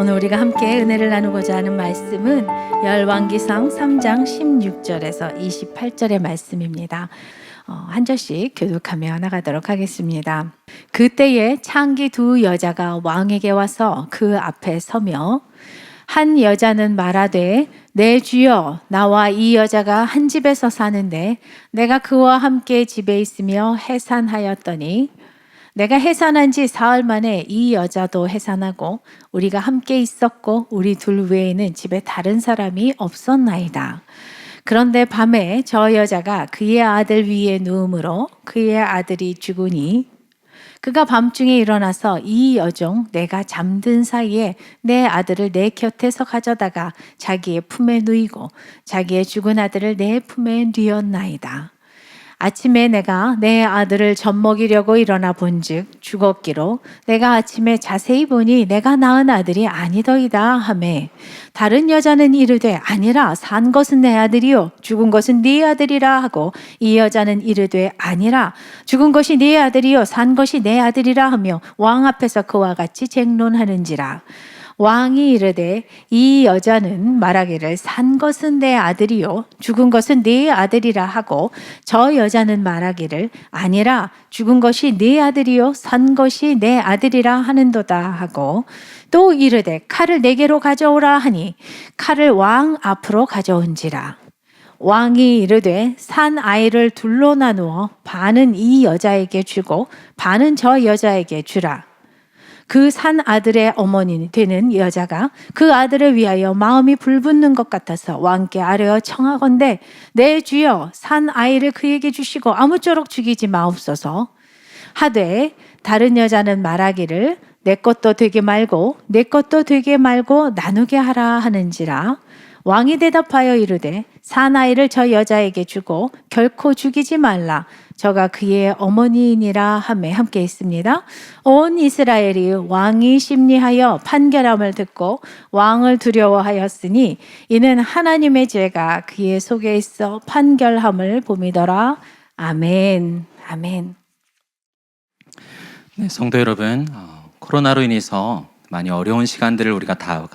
오늘 우리가 함께 은혜를 나누고자 하는 말씀은 열왕기상 3장 16절에서 28절의 말씀입니다. 한 절씩 교독하며 나가도록 하겠습니다. 그때에 창기 두 여자가 왕에게 와서 그 앞에 서며 한 여자는 말하되 내 주여, 나와 이 여자가 한 집에서 사는데 내가 그와 함께 집에 있으며 해산하였더니 내가 해산한 지 사흘 만에 이 여자도 해산하고 우리가 함께 있었고 우리 둘 외에는 집에 다른 사람이 없었나이다. 그런데 밤에 저 여자가 그의 아들 위에 누우므로 그의 아들이 죽으니 그가 밤중에 일어나서 이 여종 내가 잠든 사이에 내 아들을 내 곁에서 가져다가 자기의 품에 누이고 자기의 죽은 아들을 내 품에 누였나이다. 아침에 내가 내 아들을 젖먹이려고 일어나 본즉 죽었기로 내가 아침에 자세히 보니 내가 낳은 아들이 아니더이다 하매 다른 여자는 이르되 아니라 산 것은 내 아들이요 죽은 것은 네 아들이라 하고 이 여자는 이르되 아니라 죽은 것이 네 아들이요 산 것이 내 아들이라 하며 왕 앞에서 그와 같이 쟁론하는지라. 왕이 이르되 이 여자는 말하기를 산 것은 내 아들이요 죽은 것은 네 아들이라 하고 저 여자는 말하기를 아니라 죽은 것이 네 아들이요 산 것이 내 아들이라 하는도다 하고 또 이르되 칼을 내게로 가져오라 하니 칼을 왕 앞으로 가져온지라. 왕이 이르되 산 아이를 둘로 나누어 반은 이 여자에게 주고 반은 저 여자에게 주라. 그 산 아들의 어머니 되는 여자가 그 아들을 위하여 마음이 불붙는 것 같아서 왕께 아뢰어 청하건대 내 주여 산 아이를 그에게 주시고 아무쪼록 죽이지 마옵소서 하되 다른 여자는 말하기를 내 것도 되게 말고 내 것도 되게 말고 나누게 하라 하는지라. 왕이 대답하여 이르되 산 아이를 저 여자에게 주고 결코 죽이지 말라. 저가 그의 어머니이니라 하매 함께 있습니다. 온 이스라엘이 왕이 심리하여 판결함을 듣고 왕을 두려워하였으니 이는 하나님의 죄가 그의 속에 있어 판결함을 봄이더라. 아멘. 아멘. 네, 성도 여러분, 코로나로 인해서 많이 어려운 시간들을 우리가 다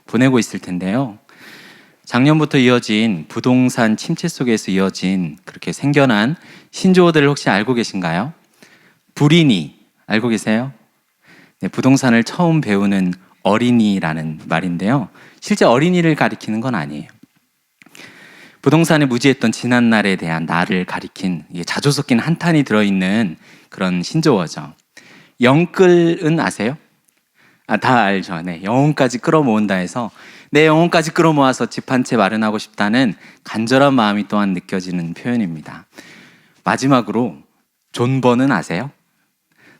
보내고 있을 텐데요. 작년부터 이어진 부동산 침체 속에서 이어진 그렇게 생겨난 신조어들을 혹시 알고 계신가요? 불인이 알고 계세요? 네, 부동산을 처음 배우는 어린이라는 말인데요. 실제 어린이를 가리키는 건 아니에요. 부동산에 무지했던 지난날에 대한 나를 가리킨 자주 섞인 한탄이 들어있는 그런 신조어죠. 영끌은 아세요? 다 알죠. 네, 영혼까지 끌어모은다 해서 내 영혼까지 끌어모아서 집 한 채 마련하고 싶다는 간절한 마음이 또한 느껴지는 표현입니다. 마지막으로 존버는 아세요?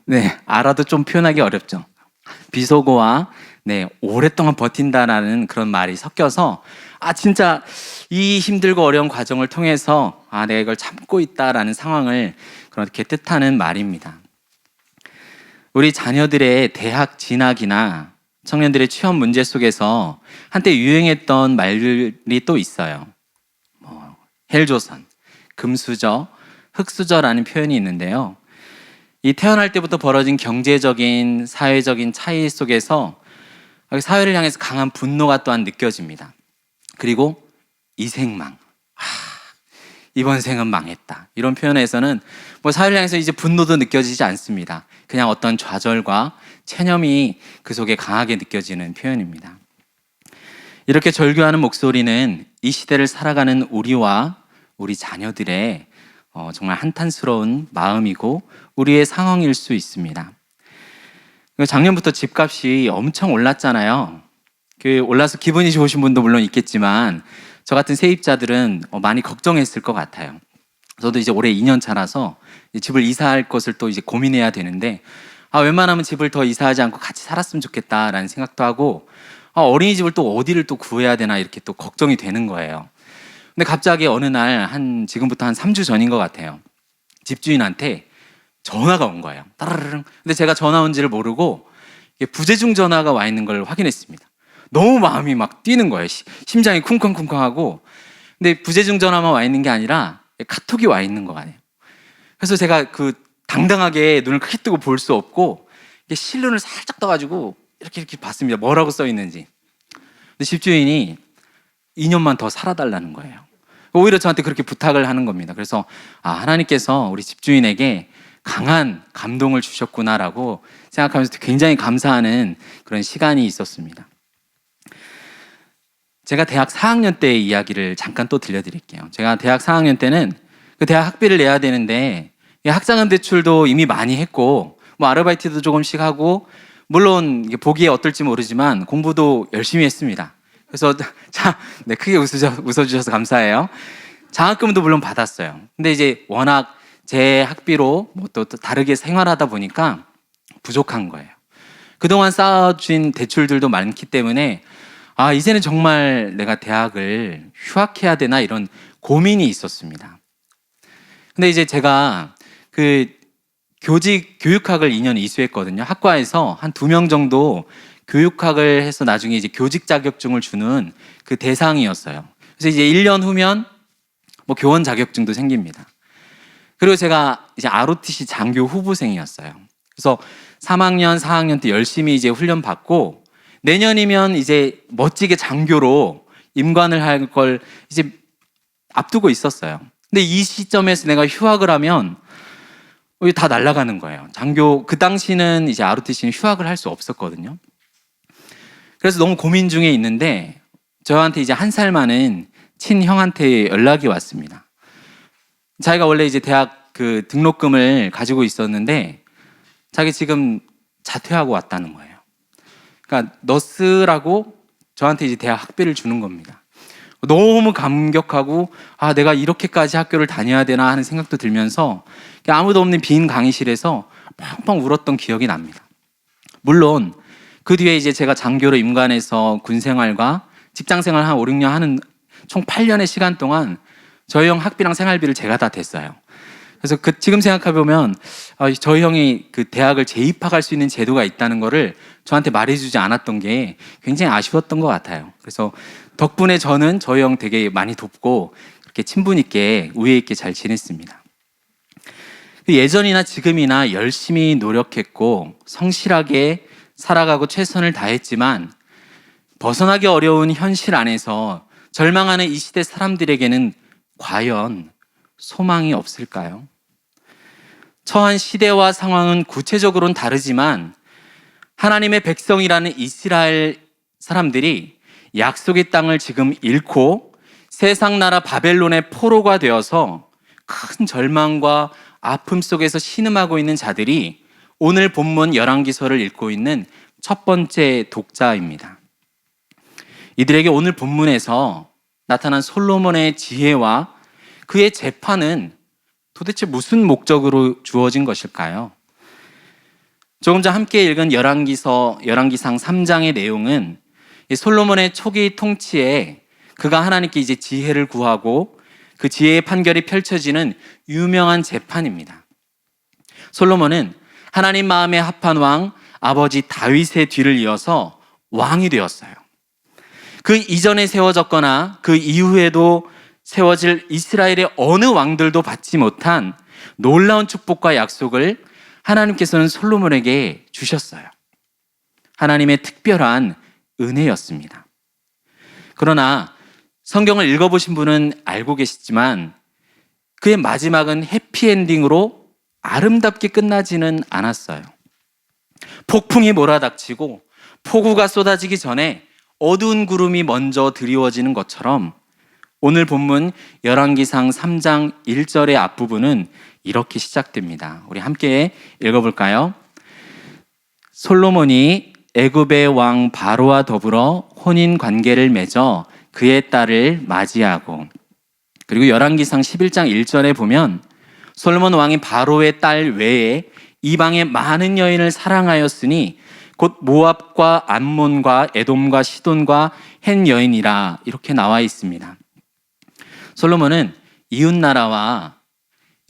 네, 알아도 좀 표현하기 어렵죠. 비속어와 오랫동안 버틴다라는 그런 말이 섞여서 진짜 이 힘들고 어려운 과정을 통해서 내가 이걸 참고 있다라는 상황을 그렇게 뜻하는 말입니다. 우리 자녀들의 대학 진학이나 청년들의 취업 문제 속에서 한때 유행했던 말들이 또 있어요. 헬조선, 금수저, 흑수저라는 표현이 있는데요. 이 태어날 때부터 벌어진 경제적인, 사회적인 차이 속에서 사회를 향해서 강한 분노가 또한 느껴집니다. 그리고 이생망, 이번 생은 망했다. 이런 표현에서는 사회를 향해서 이제 분노도 느껴지지 않습니다. 그냥 어떤 좌절과 체념이 그 속에 강하게 느껴지는 표현입니다. 이렇게 절규하는 목소리는 이 시대를 살아가는 우리와 우리 자녀들의 정말 한탄스러운 마음이고 우리의 상황일 수 있습니다. 작년부터 집값이 엄청 올랐잖아요. 올라서 기분이 좋으신 분도 물론 있겠지만 저 같은 세입자들은 많이 걱정했을 것 같아요. 저도 이제 올해 2년 차라서 집을 이사할 것을 또 이제 고민해야 되는데 웬만하면 집을 더 이사하지 않고 같이 살았으면 좋겠다라는 생각도 하고 어린이집을 또 어디를 또 구해야 되나 이렇게 또 걱정이 되는 거예요. 근데 갑자기 어느 날 지금부터 한 3주 전인 것 같아요. 집주인한테 전화가 온 거예요. 따르릉. 근데 제가 전화 온지를 모르고 부재중 전화가 와 있는 걸 확인했습니다. 너무 마음이 막 뛰는 거예요. 심장이 쿵쾅쿵쾅하고. 근데 부재중 전화만 와 있는 게 아니라 카톡이 와 있는 거 아니에요. 그래서 제가 당당하게 눈을 크게 뜨고 볼 수 없고 신문을 살짝 떠가지고 이렇게 봤습니다. 뭐라고 써 있는지. 근데 집주인이 2년만 더 살아달라는 거예요. 오히려 저한테 그렇게 부탁을 하는 겁니다. 그래서 하나님께서 우리 집주인에게 강한 감동을 주셨구나라고 생각하면서 굉장히 감사하는 그런 시간이 있었습니다. 제가 대학 4학년 때의 이야기를 잠깐 또 들려드릴게요. 제가 대학 4학년 때는 그 대학 학비를 내야 되는데 학자금 대출도 이미 많이 했고 뭐 아르바이트도 조금씩 하고 물론 이게 보기에 어떨지 모르지만 공부도 열심히 했습니다. 그래서 네, 크게 웃어주셔서 감사해요. 장학금도 물론 받았어요. 근데 이제 워낙 제 학비로 뭐 또 다르게 생활하다 보니까 부족한 거예요. 그동안 쌓아준 대출들도 많기 때문에 이제는 정말 내가 대학을 휴학해야 되나 이런 고민이 있었습니다. 근데 이제 제가 그 교육학을 2년 이수했거든요. 학과에서 한 2명 정도 교육학을 해서 나중에 이제 교직 자격증을 주는 그 대상이었어요. 그래서 이제 1년 후면 뭐 교원 자격증도 생깁니다. 그리고 제가 이제 ROTC 장교 후보생이었어요. 그래서 3학년, 4학년 때 열심히 이제 훈련 받고 내년이면 이제 멋지게 장교로 임관을 할 걸 이제 앞두고 있었어요. 근데 이 시점에서 내가 휴학을 하면 다 날아가는 거예요. 장교, 그 당시는 이제 ROTC는 휴학을 할 수 없었거든요. 그래서 너무 고민 중에 있는데 저한테 이제 1살 많은 친형한테 연락이 왔습니다. 자기가 원래 이제 대학 그 등록금을 가지고 있었는데 자기 지금 자퇴하고 왔다는 거예요. 그러니까 너 쓰라고 저한테 이제 대학 학비를 주는 겁니다. 너무 감격하고 내가 이렇게까지 학교를 다녀야 되나 하는 생각도 들면서 아무도 없는 빈 강의실에서 펑펑 울었던 기억이 납니다. 물론 그 뒤에 이제 제가 장교로 임관해서 군 생활과 직장 생활 한 5, 6년 하는 총 8년의 시간 동안 저희 형 학비랑 생활비를 제가 다 댔어요. 그래서 지금 생각해보면 저희 형이 그 대학을 재입학할 수 있는 제도가 있다는 거를 저한테 말해주지 않았던 게 굉장히 아쉬웠던 것 같아요. 그래서 덕분에 저는 저희 형 되게 많이 돕고 그렇게 친분 있게 우애 있게 잘 지냈습니다. 예전이나 지금이나 열심히 노력했고 성실하게 살아가고 최선을 다했지만 벗어나기 어려운 현실 안에서 절망하는 이 시대 사람들에게는 과연 소망이 없을까요? 처한 시대와 상황은 구체적으로는 다르지만 하나님의 백성이라는 이스라엘 사람들이 약속의 땅을 지금 잃고 세상 나라 바벨론의 포로가 되어서 큰 절망과 아픔 속에서 신음하고 있는 자들이 오늘 본문 열왕기서를 읽고 있는 첫 번째 독자입니다. 이들에게 오늘 본문에서 나타난 솔로몬의 지혜와 그의 재판은 도대체 무슨 목적으로 주어진 것일까요? 조금 전 함께 읽은 열왕기상 3장의 내용은 솔로몬의 초기 통치에 그가 하나님께 이제 지혜를 구하고 그 지혜의 판결이 펼쳐지는 유명한 재판입니다. 솔로몬은 하나님 마음에 합한 왕 아버지 다윗의 뒤를 이어서 왕이 되었어요. 그 이전에 세워졌거나 그 이후에도 세워질 이스라엘의 어느 왕들도 받지 못한 놀라운 축복과 약속을 하나님께서는 솔로몬에게 주셨어요. 하나님의 특별한 은혜였습니다. 그러나 성경을 읽어보신 분은 알고 계시지만 그의 마지막은 해피엔딩으로 아름답게 끝나지는 않았어요. 폭풍이 몰아닥치고 폭우가 쏟아지기 전에 어두운 구름이 먼저 드리워지는 것처럼 오늘 본문 열왕기상 3장 1절의 앞부분은 이렇게 시작됩니다. 우리 함께 읽어볼까요? 솔로몬이 애굽의 왕 바로와 더불어 혼인 관계를 맺어 그의 딸을 맞이하고, 그리고 열왕기상 11장 1절에 보면 솔로몬 왕이 바로의 딸 외에 이방의 많은 여인을 사랑하였으니 곧 모압과 암몬과 에돔과 시돈과 헨 여인이라 이렇게 나와 있습니다. 솔로몬은 이웃나라와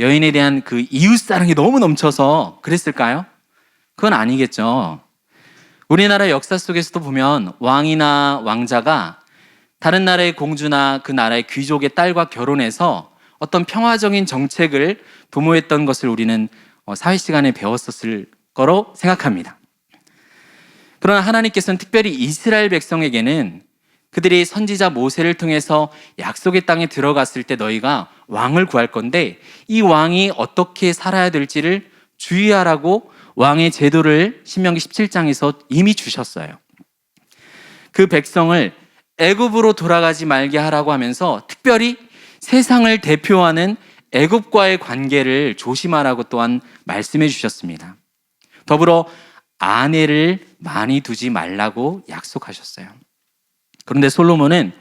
여인에 대한 그 이웃사랑이 너무 넘쳐서 그랬을까요? 그건 아니겠죠. 우리나라 역사 속에서도 보면 왕이나 왕자가 다른 나라의 공주나 그 나라의 귀족의 딸과 결혼해서 어떤 평화적인 정책을 도모했던 것을 우리는 사회 시간에 배웠었을 거로 생각합니다. 그러나 하나님께서는 특별히 이스라엘 백성에게는 그들이 선지자 모세를 통해서 약속의 땅에 들어갔을 때 너희가 왕을 구할 건데 이 왕이 어떻게 살아야 될지를 주의하라고 왕의 제도를 신명기 17장에서 이미 주셨어요. 그 백성을 애굽으로 돌아가지 말게 하라고 하면서 특별히 세상을 대표하는 애굽과의 관계를 조심하라고 또한 말씀해 주셨습니다. 더불어 아내를 많이 두지 말라고 약속하셨어요. 그런데 솔로몬은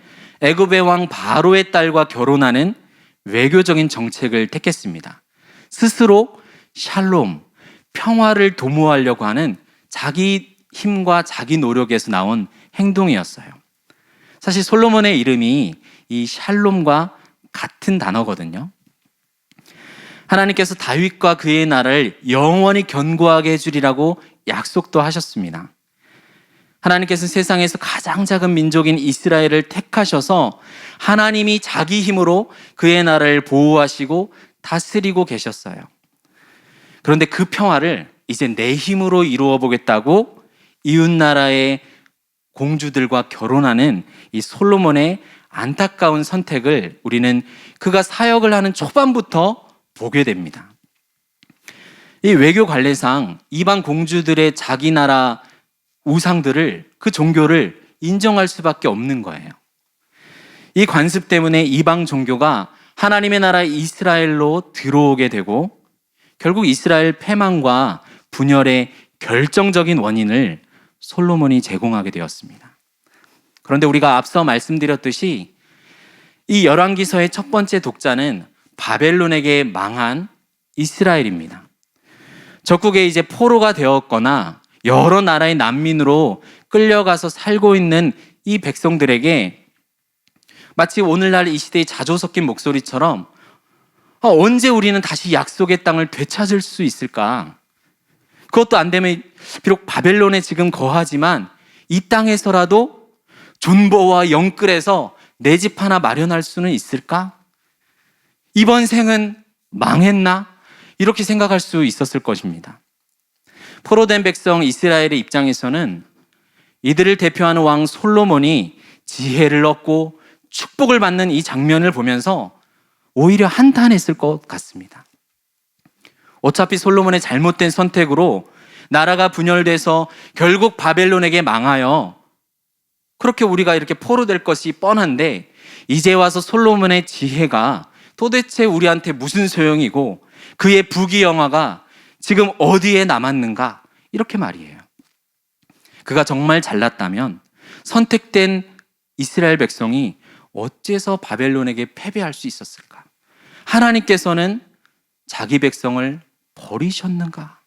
애굽의 왕 바로의 딸과 결혼하는 외교적인 정책을 택했습니다. 스스로 샬롬, 평화를 도모하려고 하는 자기 힘과 자기 노력에서 나온 행동이었어요. 사실 솔로몬의 이름이 이 샬롬과 같은 단어거든요. 하나님께서 다윗과 그의 나라를 영원히 견고하게 해주리라고 약속도 하셨습니다. 하나님께서 세상에서 가장 작은 민족인 이스라엘을 택하셔서 하나님이 자기 힘으로 그의 나라를 보호하시고 다스리고 계셨어요. 그런데 그 평화를 이제 내 힘으로 이루어 보겠다고 이웃나라의 공주들과 결혼하는 이 솔로몬의 안타까운 선택을 우리는 그가 사역을 하는 초반부터 보게 됩니다. 이 외교 관례상 이방 공주들의 자기 나라 우상들을, 그 종교를 인정할 수밖에 없는 거예요. 이 관습 때문에 이방 종교가 하나님의 나라 이스라엘로 들어오게 되고 결국 이스라엘 패망과 분열의 결정적인 원인을 솔로몬이 제공하게 되었습니다. 그런데 우리가 앞서 말씀드렸듯이 이 열왕기서의 첫 번째 독자는 바벨론에게 망한 이스라엘입니다. 적국에 이제 포로가 되었거나 여러 나라의 난민으로 끌려가서 살고 있는 이 백성들에게 마치 오늘날 이 시대의 자조 섞인 목소리처럼 언제 우리는 다시 약속의 땅을 되찾을 수 있을까? 그것도 안 되면 비록 바벨론에 지금 거하지만 이 땅에서라도 존버와 영끌에서 내 집 하나 마련할 수는 있을까? 이번 생은 망했나? 이렇게 생각할 수 있었을 것입니다. 포로된 백성 이스라엘의 입장에서는 이들을 대표하는 왕 솔로몬이 지혜를 얻고 축복을 받는 이 장면을 보면서 오히려 한탄했을 것 같습니다. 어차피 솔로몬의 잘못된 선택으로 나라가 분열돼서 결국 바벨론에게 망하여 그렇게 우리가 이렇게 포로될 것이 뻔한데 이제 와서 솔로몬의 지혜가 도대체 우리한테 무슨 소용이고 그의 부귀영화가 지금 어디에 남았는가? 이렇게 말이에요. 그가 정말 잘났다면 선택된 이스라엘 백성이 어째서 바벨론에게 패배할 수 있었을까? 하나님께서는 자기 백성을 버리셨는가?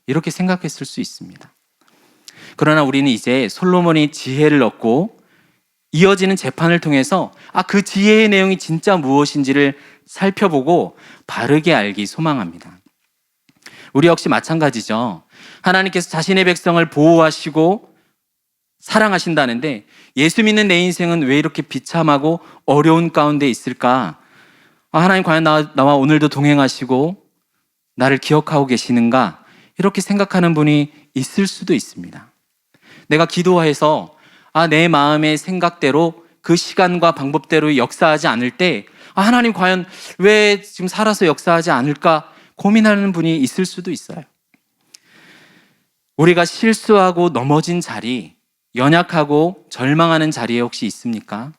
이렇게 생각했을 수 있습니다. 그러나 우리는 이제 솔로몬이 지혜를 얻고 이어지는 재판을 통해서 그 지혜의 내용이 진짜 무엇인지를 살펴보고 바르게 알기 소망합니다. 우리 역시 마찬가지죠. 하나님께서 자신의 백성을 보호하시고 사랑하신다는데 예수 믿는 내 인생은 왜 이렇게 비참하고 어려운 가운데 있을까? 하나님 과연 나와 오늘도 동행하시고 나를 기억하고 계시는가? 이렇게 생각하는 분이 있을 수도 있습니다. 내가 기도해서 내 마음의 생각대로 그 시간과 방법대로 역사하지 않을 때 하나님 과연 왜 지금 살아서 역사하지 않을까 고민하는 분이 있을 수도 있어요. 우리가 실수하고 넘어진 자리, 연약하고 절망하는 자리에 혹시 있습니까?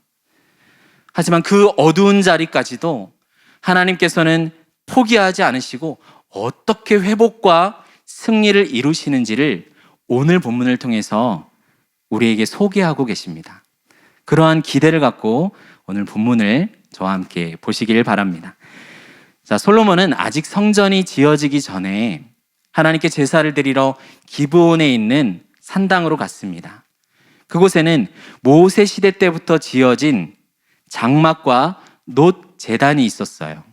하지만 그 어두운 자리까지도 하나님께서는 포기하지 않으시고 어떻게 회복과 승리를 이루시는지를 오늘 본문을 통해서 우리에게 소개하고 계십니다. 그러한 기대를 갖고 오늘 본문을 저와 함께 보시길 바랍니다. 자, 솔로몬은 아직 성전이 지어지기 전에 하나님께 제사를 드리러 기브온에 있는 산당으로 갔습니다. 그곳에는 모세 시대 때부터 지어진 장막과 놋 제단이 있었어요.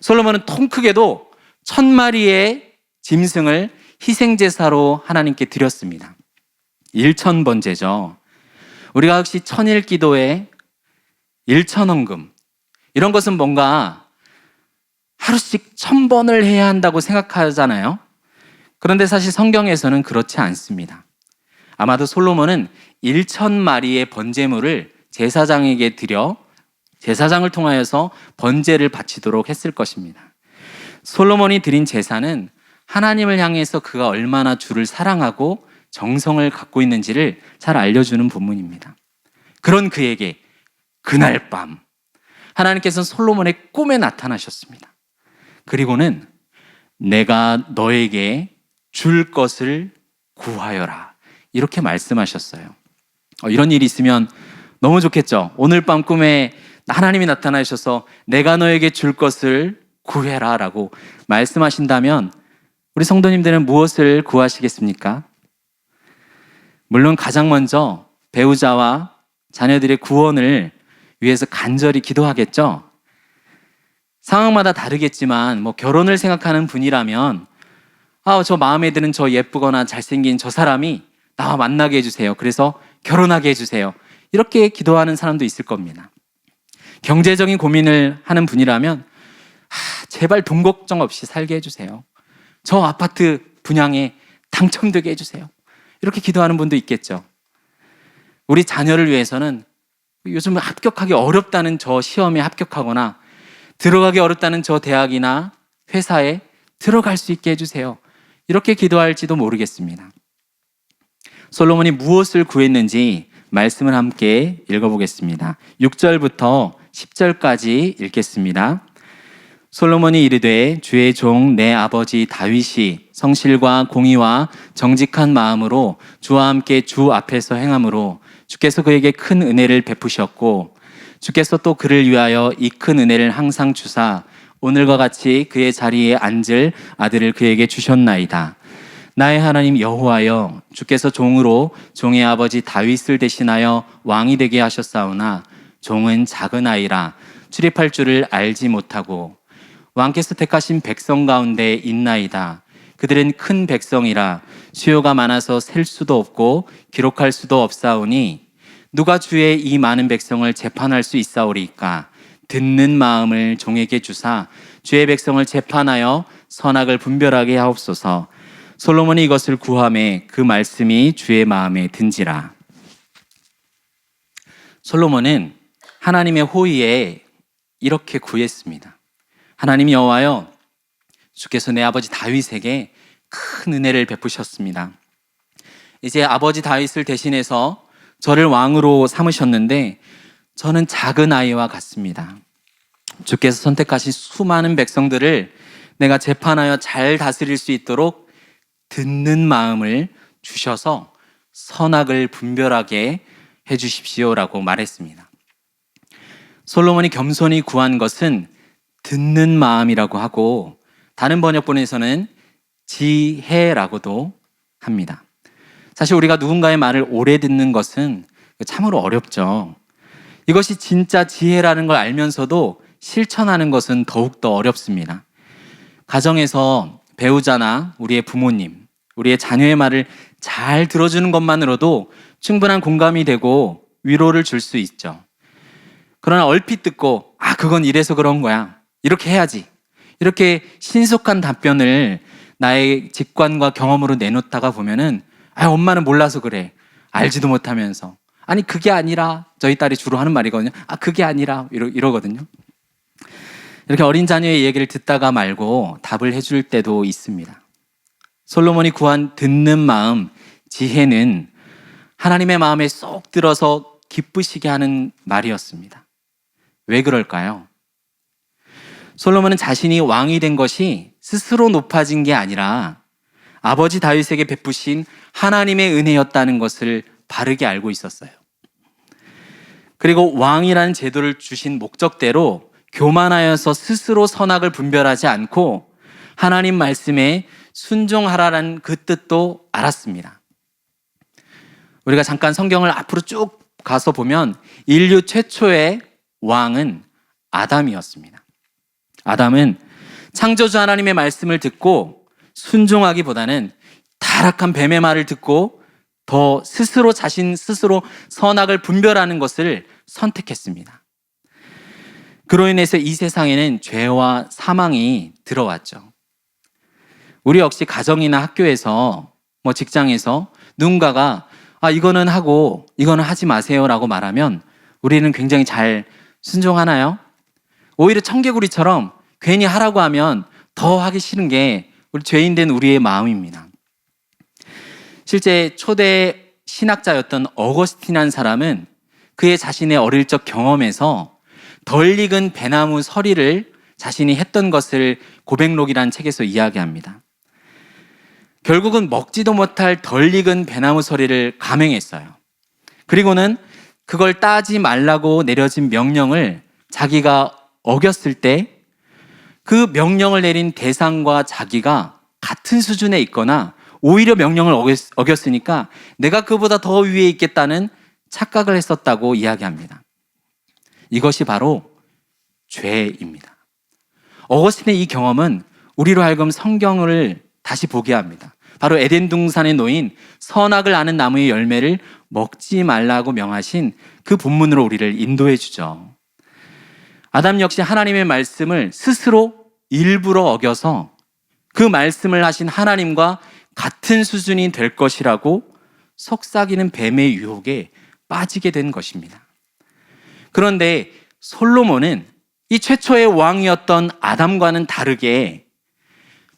솔로몬은 통 크게도 1000마리의 짐승을 희생제사로 하나님께 드렸습니다. 1000번제죠. 우리가 혹시 천일기도에 1000헌금 이런 것은 뭔가 하루씩 1000번을 해야 한다고 생각하잖아요. 그런데 사실 성경에서는 그렇지 않습니다. 아마도 솔로몬은 1,000마리의 번제물을 제사장에게 드려 제사장을 통하여서 번제를 바치도록 했을 것입니다. 솔로몬이 드린 제사는 하나님을 향해서 그가 얼마나 주를 사랑하고 정성을 갖고 있는지를 잘 알려주는 본문입니다. 그런 그에게 그날 밤 하나님께서는 솔로몬의 꿈에 나타나셨습니다. 그리고는 내가 너에게 줄 것을 구하여라 이렇게 말씀하셨어요. 이런 일이 있으면 너무 좋겠죠. 오늘 밤 꿈에 하나님이 나타나셔서 내가 너에게 줄 것을 구해라 라고 말씀하신다면 우리 성도님들은 무엇을 구하시겠습니까? 물론 가장 먼저 배우자와 자녀들의 구원을 위해서 간절히 기도하겠죠. 상황마다 다르겠지만 결혼을 생각하는 분이라면 저 마음에 드는 저 예쁘거나 잘생긴 저 사람이 나와 만나게 해주세요. 그래서 결혼하게 해주세요. 이렇게 기도하는 사람도 있을 겁니다. 경제적인 고민을 하는 분이라면 제발 돈 걱정 없이 살게 해주세요. 저 아파트 분양에 당첨되게 해주세요. 이렇게 기도하는 분도 있겠죠. 우리 자녀를 위해서는 요즘 합격하기 어렵다는 저 시험에 합격하거나 들어가기 어렵다는 저 대학이나 회사에 들어갈 수 있게 해주세요. 이렇게 기도할지도 모르겠습니다. 솔로몬이 무엇을 구했는지 말씀을 함께 읽어보겠습니다. 6절부터 10절까지 읽겠습니다. 솔로몬이 이르되 주의 종 내 아버지 다윗이 성실과 공의와 정직한 마음으로 주와 함께 주 앞에서 행함으로 주께서 그에게 큰 은혜를 베푸셨고 주께서 또 그를 위하여 이 큰 은혜를 항상 주사 오늘과 같이 그의 자리에 앉을 아들을 그에게 주셨나이다. 나의 하나님 여호와여 주께서 종으로 종의 아버지 다윗을 대신하여 왕이 되게 하셨사오나 종은 작은 아이라 출입할 줄을 알지 못하고 왕께서 택하신 백성 가운데 있나이다. 그들은 큰 백성이라 수요가 많아서 셀 수도 없고 기록할 수도 없사오니 누가 주의 이 많은 백성을 재판할 수 있사오리까? 듣는 마음을 종에게 주사 주의 백성을 재판하여 선악을 분별하게 하옵소서. 솔로몬이 이것을 구하매 그 말씀이 주의 마음에 든지라. 솔로몬은 하나님의 호의에 이렇게 구했습니다. 하나님 여호와여 주께서 내 아버지 다윗에게 큰 은혜를 베푸셨습니다. 이제 아버지 다윗을 대신해서 저를 왕으로 삼으셨는데 저는 작은 아이와 같습니다. 주께서 선택하신 수많은 백성들을 내가 재판하여 잘 다스릴 수 있도록 듣는 마음을 주셔서 선악을 분별하게 해주십시오라고 말했습니다. 솔로몬이 겸손히 구한 것은 듣는 마음이라고 하고 다른 번역본에서는 지혜라고도 합니다. 사실 우리가 누군가의 말을 오래 듣는 것은 참으로 어렵죠. 이것이 진짜 지혜라는 걸 알면서도 실천하는 것은 더욱더 어렵습니다. 가정에서 배우자나 우리의 부모님, 우리의 자녀의 말을 잘 들어주는 것만으로도 충분한 공감이 되고 위로를 줄 수 있죠. 그러나 얼핏 듣고 그건 이래서 그런 거야. 이렇게 해야지. 이렇게 신속한 답변을 나의 직관과 경험으로 내놓다가 보면은 엄마는 몰라서 그래. 알지도 못하면서. 아니 그게 아니라 저희 딸이 주로 하는 말이거든요. 그게 아니라 이러거든요. 이렇게 어린 자녀의 얘기를 듣다가 말고 답을 해줄 때도 있습니다. 솔로몬이 구한 듣는 마음, 지혜는 하나님의 마음에 쏙 들어서 기쁘시게 하는 말이었습니다. 왜 그럴까요? 솔로몬은 자신이 왕이 된 것이 스스로 높아진 게 아니라 아버지 다윗에게 베푸신 하나님의 은혜였다는 것을 바르게 알고 있었어요. 그리고 왕이라는 제도를 주신 목적대로 교만하여서 스스로 선악을 분별하지 않고 하나님 말씀에 순종하라는 그 뜻도 알았습니다. 우리가 잠깐 성경을 앞으로 쭉 가서 보면 인류 최초의 왕은 아담이었습니다. 아담은 창조주 하나님의 말씀을 듣고 순종하기보다는 타락한 뱀의 말을 듣고 더 자신 스스로 선악을 분별하는 것을 선택했습니다. 그로 인해서 이 세상에는 죄와 사망이 들어왔죠. 우리 역시 가정이나 학교에서 직장에서 누군가가 이거는 하고 이거는 하지 마세요라고 말하면 우리는 굉장히 잘 순종하나요? 오히려 청개구리처럼 괜히 하라고 하면 더 하기 싫은 게 우리 죄인된 우리의 마음입니다. 실제 초대 신학자였던 어거스틴이라는 사람은 그의 자신의 어릴 적 경험에서 덜 익은 배나무 서리를 자신이 했던 것을 고백록이라는 책에서 이야기합니다. 결국은 먹지도 못할 덜 익은 배나무 서리를 감행했어요. 그리고는 그걸 따지 말라고 내려진 명령을 자기가 어겼을 때 그 명령을 내린 대상과 자기가 같은 수준에 있거나 오히려 명령을 어겼으니까 내가 그보다 더 위에 있겠다는 착각을 했었다고 이야기합니다. 이것이 바로 죄입니다. 어거스틴의 이 경험은 우리로 하여금 성경을 다시 보게 합니다. 바로 에덴 동산에 놓인 선악을 아는 나무의 열매를 먹지 말라고 명하신 그 본문으로 우리를 인도해 주죠. 아담 역시 하나님의 말씀을 스스로 일부러 어겨서 그 말씀을 하신 하나님과 같은 수준이 될 것이라고 속삭이는 뱀의 유혹에 빠지게 된 것입니다. 그런데 솔로몬은 이 최초의 왕이었던 아담과는 다르게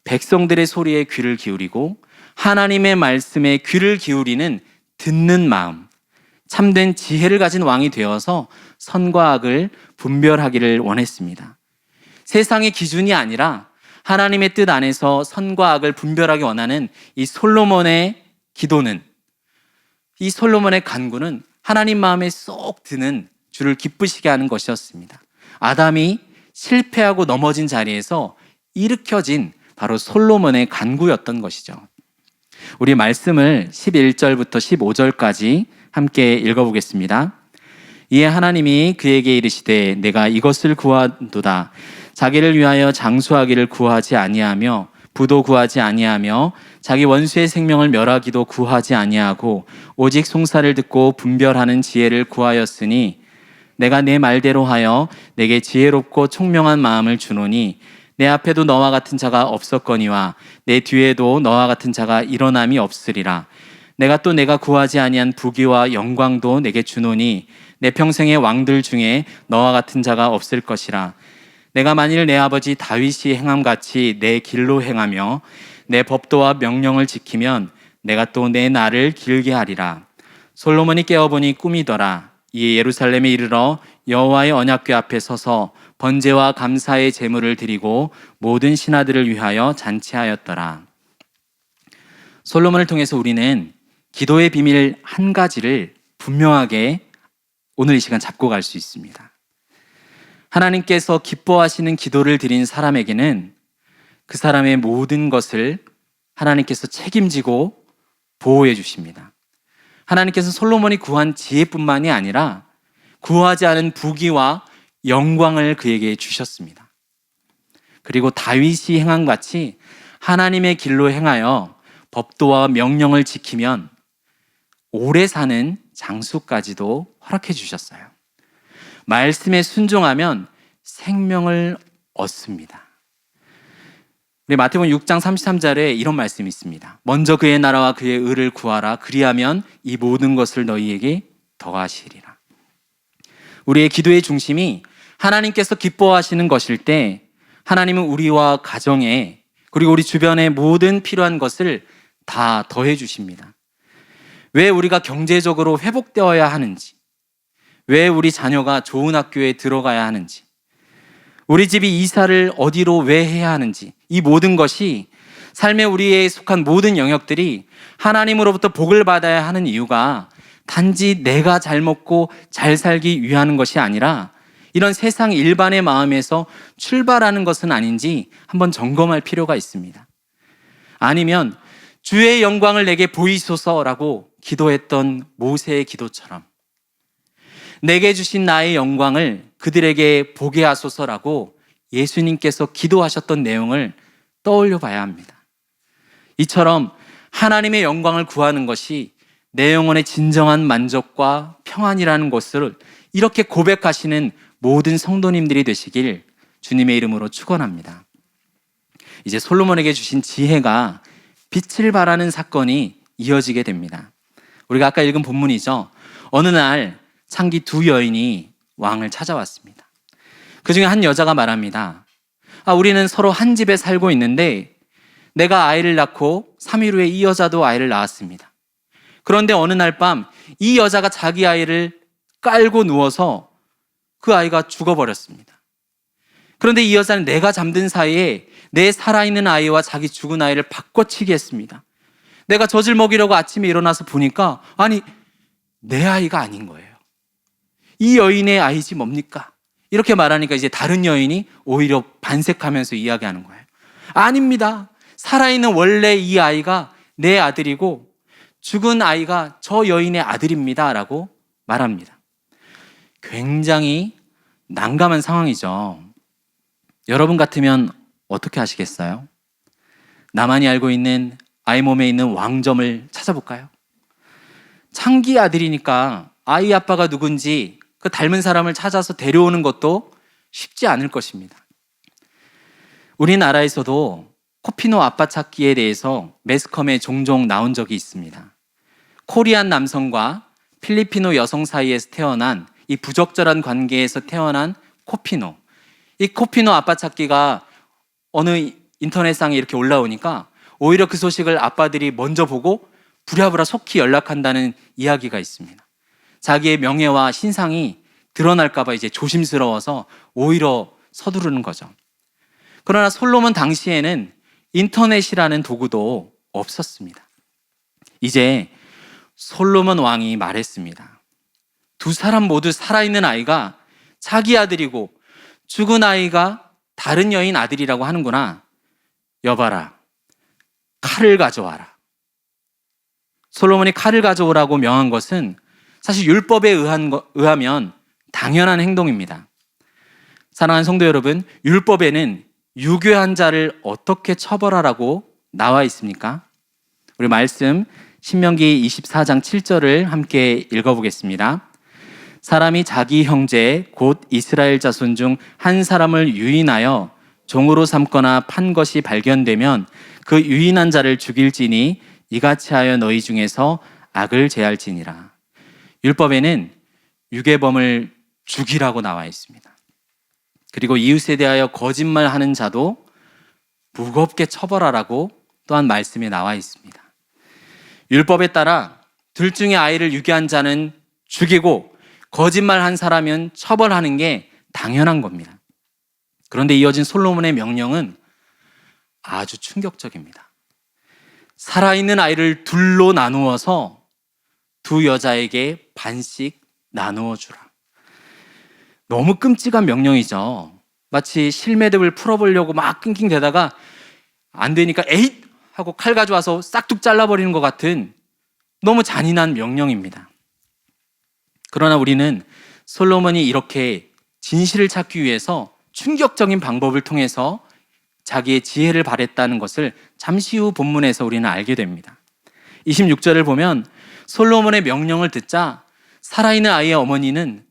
백성들의 소리에 귀를 기울이고 하나님의 말씀에 귀를 기울이는 듣는 마음, 참된 지혜를 가진 왕이 되어서 선과 악을 분별하기를 원했습니다. 세상의 기준이 아니라 하나님의 뜻 안에서 선과 악을 분별하기 원하는 이 솔로몬의 기도는, 이 솔로몬의 간구는 하나님 마음에 쏙 드는 주를 기쁘시게 하는 것이었습니다. 아담이 실패하고 넘어진 자리에서 일으켜진 바로 솔로몬의 간구였던 것이죠. 우리 말씀을 11절부터 15절까지 함께 읽어보겠습니다. 이에 하나님이 그에게 이르시되 내가 이것을 구하도다. 자기를 위하여 장수하기를 구하지 아니하며 부도 구하지 아니하며 자기 원수의 생명을 멸하기도 구하지 아니하고 오직 송사를 듣고 분별하는 지혜를 구하였으니 내가 내 말대로 하여 내게 지혜롭고 총명한 마음을 주노니 내 앞에도 너와 같은 자가 없었거니와 내 뒤에도 너와 같은 자가 일어남이 없으리라. 내가 또 내가 구하지 아니한 부귀와 영광도 내게 주노니 내 평생의 왕들 중에 너와 같은 자가 없을 것이라. 내가 만일 내 아버지 다윗이 행함같이 내 길로 행하며 내 법도와 명령을 지키면 내가 또 내 날을 길게 하리라. 솔로몬이 깨어보니 꿈이더라. 이에 예루살렘에 이르러 여호와의 언약궤 앞에 서서 번제와 감사의 제물을 드리고 모든 신하들을 위하여 잔치하였더라. 솔로몬을 통해서 우리는 기도의 비밀 한 가지를 분명하게 오늘 이 시간 잡고 갈 수 있습니다. 하나님께서 기뻐하시는 기도를 드린 사람에게는 그 사람의 모든 것을 하나님께서 책임지고 보호해 주십니다. 하나님께서 솔로몬이 구한 지혜뿐만이 아니라 구하지 않은 부귀와 영광을 그에게 주셨습니다. 그리고 다윗이 행한 같이 하나님의 길로 행하여 법도와 명령을 지키면 오래 사는 장수까지도 허락해 주셨어요. 말씀에 순종하면 생명을 얻습니다. 우리 마태복음 6장 33절에 이런 말씀이 있습니다. 먼저 그의 나라와 그의 의를 구하라. 그리하면 이 모든 것을 너희에게 더하시리라. 우리의 기도의 중심이 하나님께서 기뻐하시는 것일 때 하나님은 우리와 가정에 그리고 우리 주변의 모든 필요한 것을 다 더해 주십니다. 왜 우리가 경제적으로 회복되어야 하는지, 왜 우리 자녀가 좋은 학교에 들어가야 하는지, 우리 집이 이사를 어디로 왜 해야 하는지, 이 모든 것이 삶에 우리에 속한 모든 영역들이 하나님으로부터 복을 받아야 하는 이유가 단지 내가 잘 먹고 잘 살기 위한 것이 아니라 이런 세상 일반의 마음에서 출발하는 것은 아닌지 한번 점검할 필요가 있습니다. 아니면 주의 영광을 내게 보이소서라고 기도했던 모세의 기도처럼 내게 주신 나의 영광을 그들에게 보게 하소서라고 예수님께서 기도하셨던 내용을 떠올려 봐야 합니다. 이처럼 하나님의 영광을 구하는 것이 내 영혼의 진정한 만족과 평안이라는 것을 이렇게 고백하시는 모든 성도님들이 되시길 주님의 이름으로 축원합니다. 이제 솔로몬에게 주신 지혜가 빛을 발하는 사건이 이어지게 됩니다. 우리가 아까 읽은 본문이죠. 어느 날 창기 두 여인이 왕을 찾아왔습니다. 그 중에 한 여자가 말합니다. 우리는 서로 한 집에 살고 있는데 내가 아이를 낳고 3일 후에 이 여자도 아이를 낳았습니다. 그런데 어느 날 밤 이 여자가 자기 아이를 깔고 누워서 그 아이가 죽어버렸습니다. 그런데 이 여자는 내가 잠든 사이에 내 살아있는 아이와 자기 죽은 아이를 바꿔치기 했습니다. 내가 젖을 먹이려고 아침에 일어나서 보니까 내 아이가 아닌 거예요. 이 여인의 아이지 뭡니까? 이렇게 말하니까 이제 다른 여인이 오히려 반색하면서 이야기하는 거예요. 아닙니다. 살아있는 원래 이 아이가 내 아들이고 죽은 아이가 저 여인의 아들입니다 라고 말합니다. 굉장히 난감한 상황이죠. 여러분 같으면 어떻게 하시겠어요? 나만이 알고 있는 아이 몸에 있는 왕점을 찾아볼까요? 창기 아들이니까 아이 아빠가 누군지 그 닮은 사람을 찾아서 데려오는 것도 쉽지 않을 것입니다. 우리나라에서도 코피노 아빠 찾기에 대해서 매스컴에 종종 나온 적이 있습니다. 코리안 남성과 필리피노 여성 사이에서 태어난 이 부적절한 관계에서 태어난 코피노. 이 코피노 아빠 찾기가 어느 인터넷상에 이렇게 올라오니까 오히려 그 소식을 아빠들이 먼저 보고 부랴부랴 속히 연락한다는 이야기가 있습니다. 자기의 명예와 신상이 드러날까 봐 이제 조심스러워서 오히려 서두르는 거죠. 그러나 솔로몬 당시에는 인터넷이라는 도구도 없었습니다. 이제 솔로몬 왕이 말했습니다. 두 사람 모두 살아있는 아이가 자기 아들이고 죽은 아이가 다른 여인 아들이라고 하는구나. 여봐라, 칼을 가져와라. 솔로몬이 칼을 가져오라고 명한 것은 사실 율법에 의하면 당연한 행동입니다. 사랑하는 성도 여러분, 율법에는 유괴한 자를 어떻게 처벌하라고 나와 있습니까? 우리 말씀 신명기 24장 7절을 함께 읽어보겠습니다. 사람이 자기 형제 곧 이스라엘 자손 중 한 사람을 유인하여 종으로 삼거나 판 것이 발견되면 그 유인한 자를 죽일지니 이같이 하여 너희 중에서 악을 제할지니라. 율법에는 유괴범을 죽이라고 나와 있습니다. 그리고 이웃에 대하여 거짓말하는 자도 무겁게 처벌하라고 또한 말씀에 나와 있습니다. 율법에 따라 둘 중에 아이를 유괴한 자는 죽이고 거짓말한 사람은 처벌하는 게 당연한 겁니다. 그런데 이어진 솔로몬의 명령은 아주 충격적입니다. 살아있는 아이를 둘로 나누어서 두 여자에게 반씩 나누어 주라. 너무 끔찍한 명령이죠. 마치 실매듭을 풀어보려고 막 낑낑대다가 안 되니까 에잇! 하고 칼 가져와서 싹둑 잘라버리는 것 같은 너무 잔인한 명령입니다. 그러나 우리는 솔로몬이 이렇게 진실을 찾기 위해서 충격적인 방법을 통해서 자기의 지혜를 발했다는 것을 잠시 후 본문에서 우리는 알게 됩니다. 26절을 보면 솔로몬의 명령을 듣자 살아있는 아이의 어머니는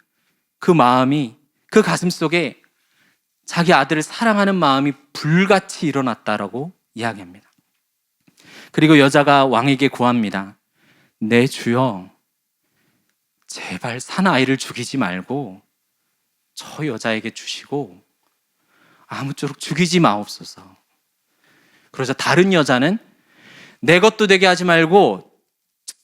그 마음이, 그 가슴 속에 자기 아들을 사랑하는 마음이 불같이 일어났다라고 이야기합니다. 그리고 여자가 왕에게 구합니다. 내 주여, 제발 산 아이를 죽이지 말고 저 여자에게 주시고 아무쪼록 죽이지 마옵소서. 그러자 다른 여자는 내 것도 되게 하지 말고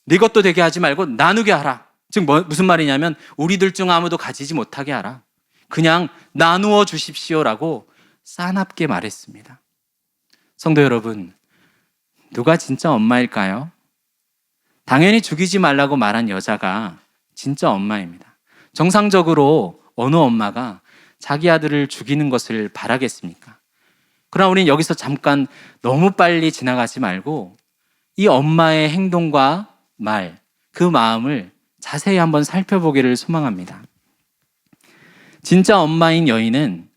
네 것도 되게 하지 말고 나누게 하라. 즉 무슨 말이냐면 우리들 중 아무도 가지지 못하게 하라. 그냥 나누어 주십시오라고 싸납게 말했습니다. 성도 여러분, 누가 진짜 엄마일까요? 당연히 죽이지 말라고 말한 여자가 진짜 엄마입니다. 정상적으로 어느 엄마가 자기 아들을 죽이는 것을 바라겠습니까? 그러나 우리는 여기서 잠깐 너무 빨리 지나가지 말고 이 엄마의 행동과 말, 그 마음을 자세히 한번 살펴보기를 소망합니다. 진짜 엄마인 여인은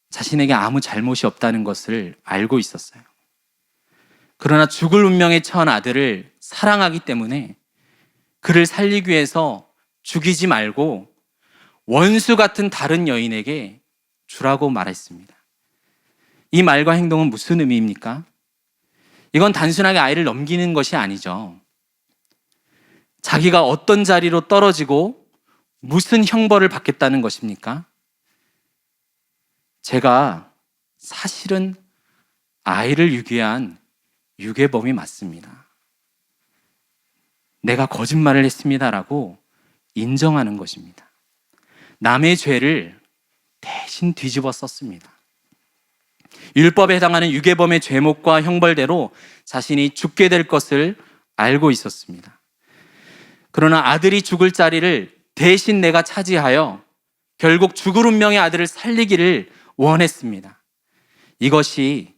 자신에게 아무 잘못이 없다는 것을 알고 있었어요. 그러나 죽을 운명에 처한 아들을 사랑하기 때문에 그를 살리기 위해서 죽이지 말고 원수 같은 다른 여인에게 주라고 말했습니다. 이 말과 행동은 무슨 의미입니까? 이건 단순하게 아이를 넘기는 것이 아니죠. 자기가 어떤 자리로 떨어지고 무슨 형벌을 받겠다는 것입니까? 제가 사실은 아이를 유기한 유괴범이 맞습니다. 내가 거짓말을 했습니다라고 인정하는 것입니다. 남의 죄를 대신 뒤집어 썼습니다. 율법에 해당하는 유괴범의 죄목과 형벌대로 자신이 죽게 될 것을 알고 있었습니다. 그러나 아들이 죽을 자리를 대신 내가 차지하여 결국 죽을 운명의 아들을 살리기를 원했습니다. 이것이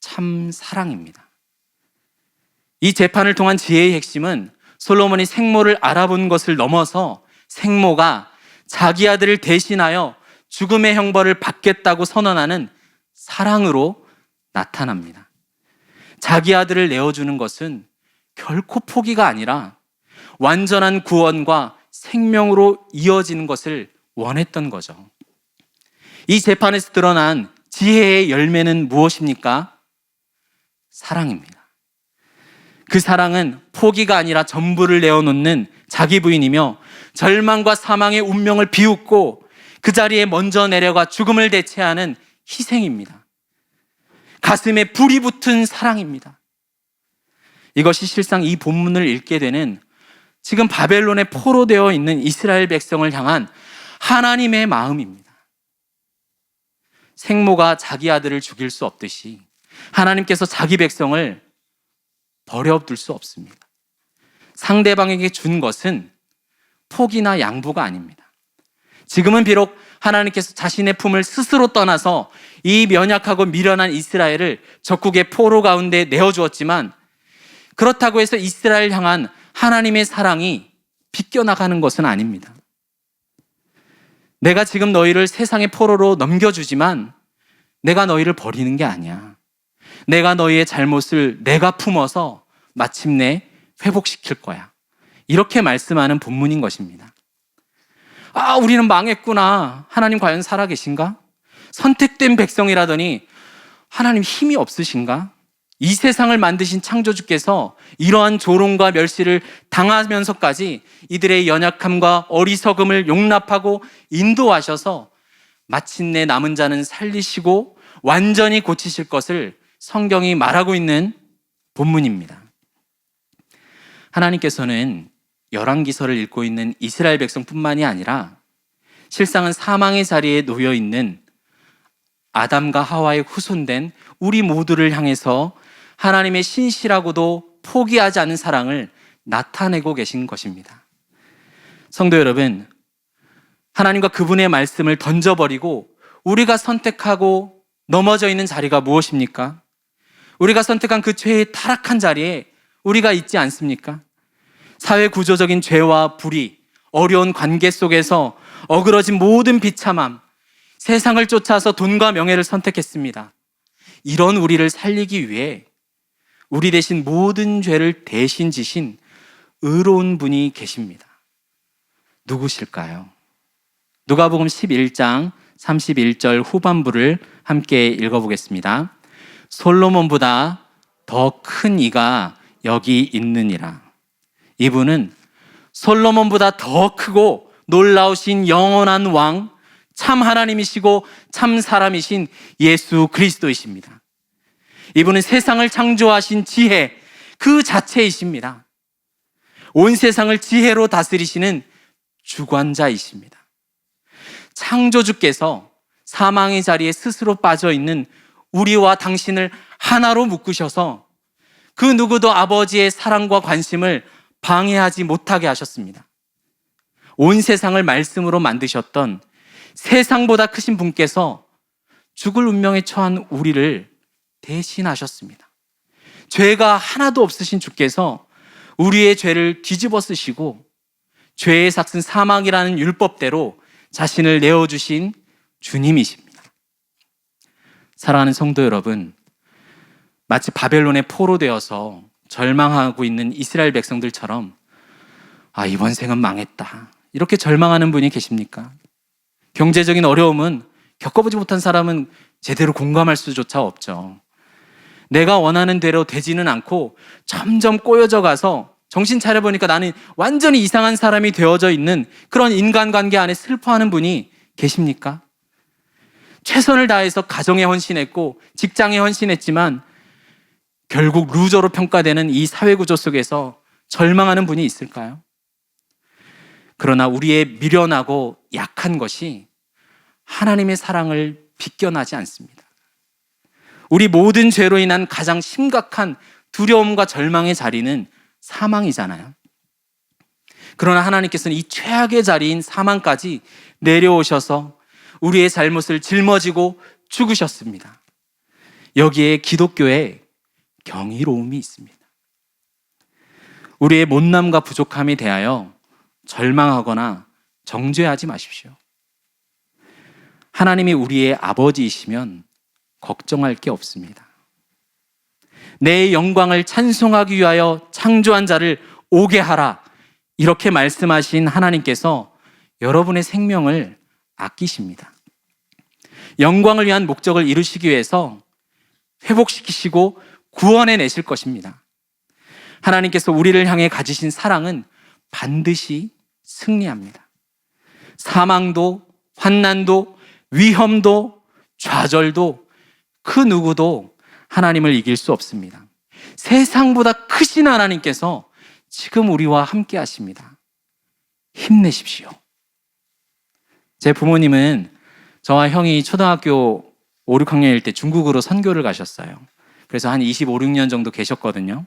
참 사랑입니다. 이 재판을 통한 지혜의 핵심은 솔로몬이 생모를 알아본 것을 넘어서 생모가 자기 아들을 대신하여 죽음의 형벌을 받겠다고 선언하는 사랑으로 나타납니다. 자기 아들을 내어주는 것은 결코 포기가 아니라 완전한 구원과 생명으로 이어지는 것을 원했던 거죠. 이 재판에서 드러난 지혜의 열매는 무엇입니까? 사랑입니다. 그 사랑은 포기가 아니라 전부를 내어놓는 자기 부인이며 절망과 사망의 운명을 비웃고 그 자리에 먼저 내려가 죽음을 대체하는 희생입니다. 가슴에 불이 붙은 사랑입니다. 이것이 실상 이 본문을 읽게 되는 지금 바벨론에 포로되어 있는 이스라엘 백성을 향한 하나님의 마음입니다. 생모가 자기 아들을 죽일 수 없듯이 하나님께서 자기 백성을 버려둘 수 없습니다. 상대방에게 준 것은 포기나 양보가 아닙니다. 지금은 비록 하나님께서 자신의 품을 스스로 떠나서 이 연약하고 미련한 이스라엘을 적국의 포로 가운데 내어주었지만 그렇다고 해서 이스라엘 향한 하나님의 사랑이 비껴나가는 것은 아닙니다. 내가 지금 너희를 세상의 포로로 넘겨주지만 내가 너희를 버리는 게 아니야. 내가 너희의 잘못을 내가 품어서 마침내 회복시킬 거야. 이렇게 말씀하는 본문인 것입니다. 아, 우리는 망했구나. 하나님 과연 살아계신가? 선택된 백성이라더니 하나님 힘이 없으신가? 이 세상을 만드신 창조주께서 이러한 조롱과 멸시를 당하면서까지 이들의 연약함과 어리석음을 용납하고 인도하셔서 마침내 남은 자는 살리시고 완전히 고치실 것을 성경이 말하고 있는 본문입니다. 하나님께서는 열왕기서를 읽고 있는 이스라엘 백성뿐만이 아니라 실상은 사망의 자리에 놓여 있는 아담과 하와의 후손된 우리 모두를 향해서 하나님의 신실하고도 포기하지 않는 사랑을 나타내고 계신 것입니다. 성도 여러분, 하나님과 그분의 말씀을 던져버리고 우리가 선택하고 넘어져 있는 자리가 무엇입니까? 우리가 선택한 그 죄의 타락한 자리에 우리가 있지 않습니까? 사회 구조적인 죄와 불의, 어려운 관계 속에서 어그러진 모든 비참함, 세상을 쫓아서 돈과 명예를 선택했습니다. 이런 우리를 살리기 위해 우리 대신 모든 죄를 대신 지신 의로운 분이 계십니다. 누구실까요? 누가복음 11장 31절 후반부를 함께 읽어보겠습니다. 솔로몬보다 더 큰 이가 여기 있느니라. 이분은 솔로몬보다 더 크고 놀라우신 영원한 왕, 참 하나님이시고 참 사람이신 예수 그리스도이십니다. 이분은 세상을 창조하신 지혜 그 자체이십니다. 온 세상을 지혜로 다스리시는 주관자이십니다. 창조주께서 사망의 자리에 스스로 빠져 있는 우리와 당신을 하나로 묶으셔서 그 누구도 아버지의 사랑과 관심을 방해하지 못하게 하셨습니다. 온 세상을 말씀으로 만드셨던 세상보다 크신 분께서 죽을 운명에 처한 우리를 대신하셨습니다. 죄가 하나도 없으신 주께서 우리의 죄를 뒤집어 쓰시고 죄의 삭슨 사망이라는 율법대로 자신을 내어주신 주님이십니다. 사랑하는 성도 여러분, 마치 바벨론의 포로 되어서 절망하고 있는 이스라엘 백성들처럼 아, 이번 생은 망했다, 이렇게 절망하는 분이 계십니까? 경제적인 어려움은 겪어보지 못한 사람은 제대로 공감할 수조차 없죠. 내가 원하는 대로 되지는 않고 점점 꼬여져 가서 정신 차려보니까 나는 완전히 이상한 사람이 되어져 있는 그런 인간관계 안에 슬퍼하는 분이 계십니까? 최선을 다해서 가정에 헌신했고 직장에 헌신했지만 결국 루저로 평가되는 이 사회구조 속에서 절망하는 분이 있을까요? 그러나 우리의 미련하고 약한 것이 하나님의 사랑을 비껴나지 않습니다. 우리 모든 죄로 인한 가장 심각한 두려움과 절망의 자리는 사망이잖아요. 그러나 하나님께서는 이 최악의 자리인 사망까지 내려오셔서 우리의 잘못을 짊어지고 죽으셨습니다. 여기에 기독교의 경이로움이 있습니다. 우리의 못남과 부족함에 대하여 절망하거나 정죄하지 마십시오. 하나님이 우리의 아버지이시면 걱정할 게 없습니다. 내 영광을 찬송하기 위하여 창조한 자를 오게 하라, 이렇게 말씀하신 하나님께서 여러분의 생명을 아끼십니다. 영광을 위한 목적을 이루시기 위해서 회복시키시고 구원해 내실 것입니다. 하나님께서 우리를 향해 가지신 사랑은 반드시 승리합니다. 사망도, 환난도, 위험도, 좌절도 그 누구도 하나님을 이길 수 없습니다. 세상보다 크신 하나님께서 지금 우리와 함께 하십니다. 힘내십시오. 제 부모님은 저와 형이 초등학교 5, 6학년일 때 중국으로 선교를 가셨어요. 그래서 한 25, 6년 정도 계셨거든요.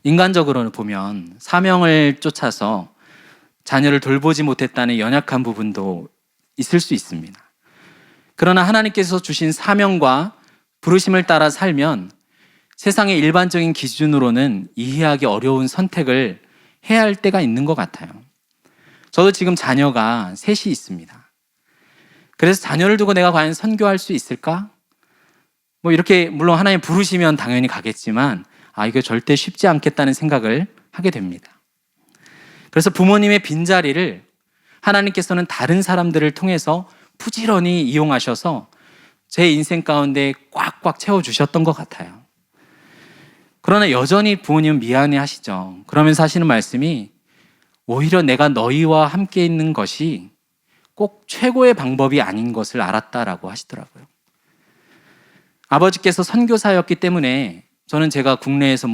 인간적으로는 보면 사명을 쫓아서 자녀를 돌보지 못했다는 연약한 부분도 있을 수 있습니다. 그러나 하나님께서 주신 사명과 부르심을 따라 살면 세상의 일반적인 기준으로는 이해하기 어려운 선택을 해야 할 때가 있는 것 같아요. 저도 지금 자녀가 셋이 있습니다. 그래서 자녀를 두고 내가 과연 선교할 수 있을까? 이렇게 물론 하나님 부르시면 당연히 가겠지만 이게 절대 쉽지 않겠다는 생각을 하게 됩니다. 그래서 부모님의 빈자리를 하나님께서는 다른 사람들을 통해서 부지런히 이용하셔서 제 인생 가운데 꽉꽉 채워주셨던 것 같아요. 그러나 여전히 부모님은 미안해 하시죠. 그러면서 하시는 말씀이 오히려 내가 너희와 함께 있는 것이 꼭 최고의 방법이 아닌 것을 알았다라고 하시더라고요. 아버지께서 선교사였기 때문에 저는 제가 국내에서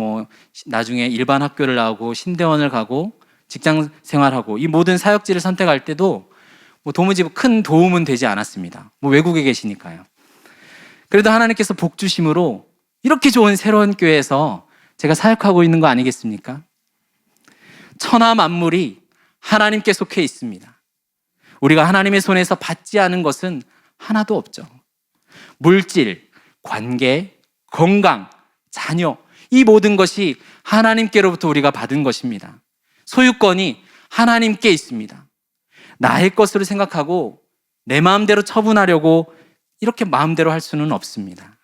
나중에 일반 학교를 나오고 신대원을 가고 직장 생활하고 이 모든 사역지를 선택할 때도 도무지 큰 도움은 되지 않았습니다. 외국에 계시니까요. 그래도 하나님께서 복 주심으로 이렇게 좋은 새로운 교회에서 제가 사역하고 있는 거 아니겠습니까? 천하 만물이 하나님께 속해 있습니다. 우리가 하나님의 손에서 받지 않은 것은 하나도 없죠. 물질, 관계, 건강, 자녀, 이 모든 것이 하나님께로부터 우리가 받은 것입니다. 소유권이 하나님께 있습니다. 나의 것으로 생각하고 내 마음대로 처분하려고 이렇게 마음대로 할 수는 없습니다.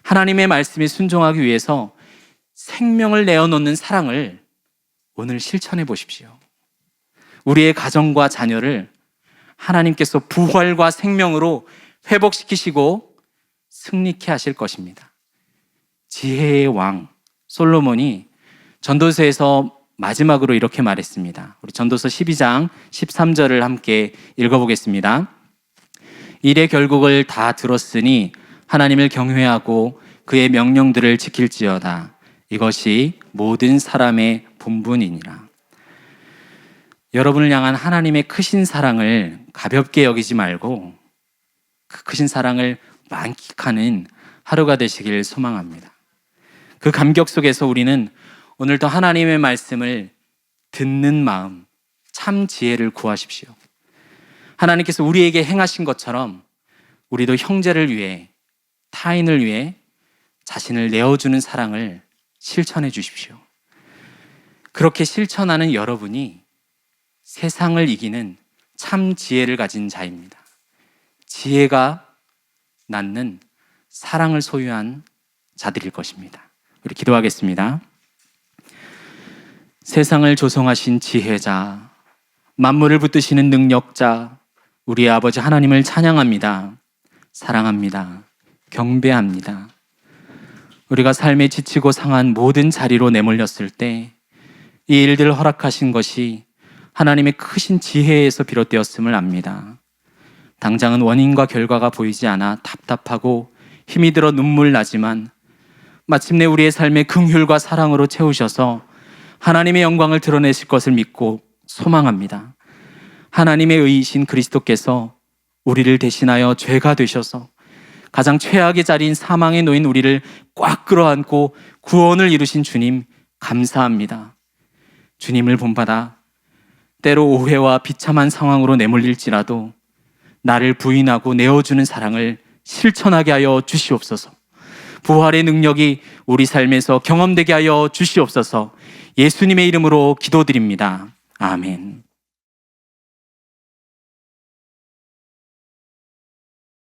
하나님의 말씀에 순종하기 위해서 생명을 내어놓는 사랑을 오늘 실천해 보십시오. 우리의 가정과 자녀를 하나님께서 부활과 생명으로 회복시키시고 승리케 하실 것입니다. 지혜의 왕 솔로몬이 전도서에서 마지막으로 이렇게 말했습니다. 우리 전도서 12장 13절을 함께 읽어보겠습니다. 일의 결국을 다 들었으니 하나님을 경외하고 그의 명령들을 지킬지어다. 이것이 모든 사람의 본분이니라. 여러분을 향한 하나님의 크신 사랑을 가볍게 여기지 말고 그 크신 사랑을 만끽하는 하루가 되시길 소망합니다. 그 감격 속에서 우리는 오늘도 하나님의 말씀을 듣는 마음, 참 지혜를 구하십시오. 하나님께서 우리에게 행하신 것처럼 우리도 형제를 위해, 타인을 위해 자신을 내어주는 사랑을 실천해 주십시오. 그렇게 실천하는 여러분이 세상을 이기는 참 지혜를 가진 자입니다. 지혜가 낳는 사랑을 소유한 자들일 것입니다. 우리 기도하겠습니다. 세상을 조성하신 지혜자, 만물을 붙드시는 능력자, 우리의 아버지 하나님을 찬양합니다. 사랑합니다. 경배합니다. 우리가 삶에 지치고 상한 모든 자리로 내몰렸을 때 이 일들을 허락하신 것이 하나님의 크신 지혜에서 비롯되었음을 압니다. 당장은 원인과 결과가 보이지 않아 답답하고 힘이 들어 눈물 나지만 마침내 우리의 삶에 긍휼과 사랑으로 채우셔서 하나님의 영광을 드러내실 것을 믿고 소망합니다. 하나님의 의이신 그리스도께서 우리를 대신하여 죄가 되셔서 가장 최악의 자리인 사망에 놓인 우리를 꽉 끌어안고 구원을 이루신 주님 감사합니다. 주님을 본받아 때로 오해와 비참한 상황으로 내몰릴지라도 나를 부인하고 내어주는 사랑을 실천하게 하여 주시옵소서. 부활의 능력이 우리 삶에서 경험되게 하여 주시옵소서. 예수님의 이름으로 기도드립니다. 아멘.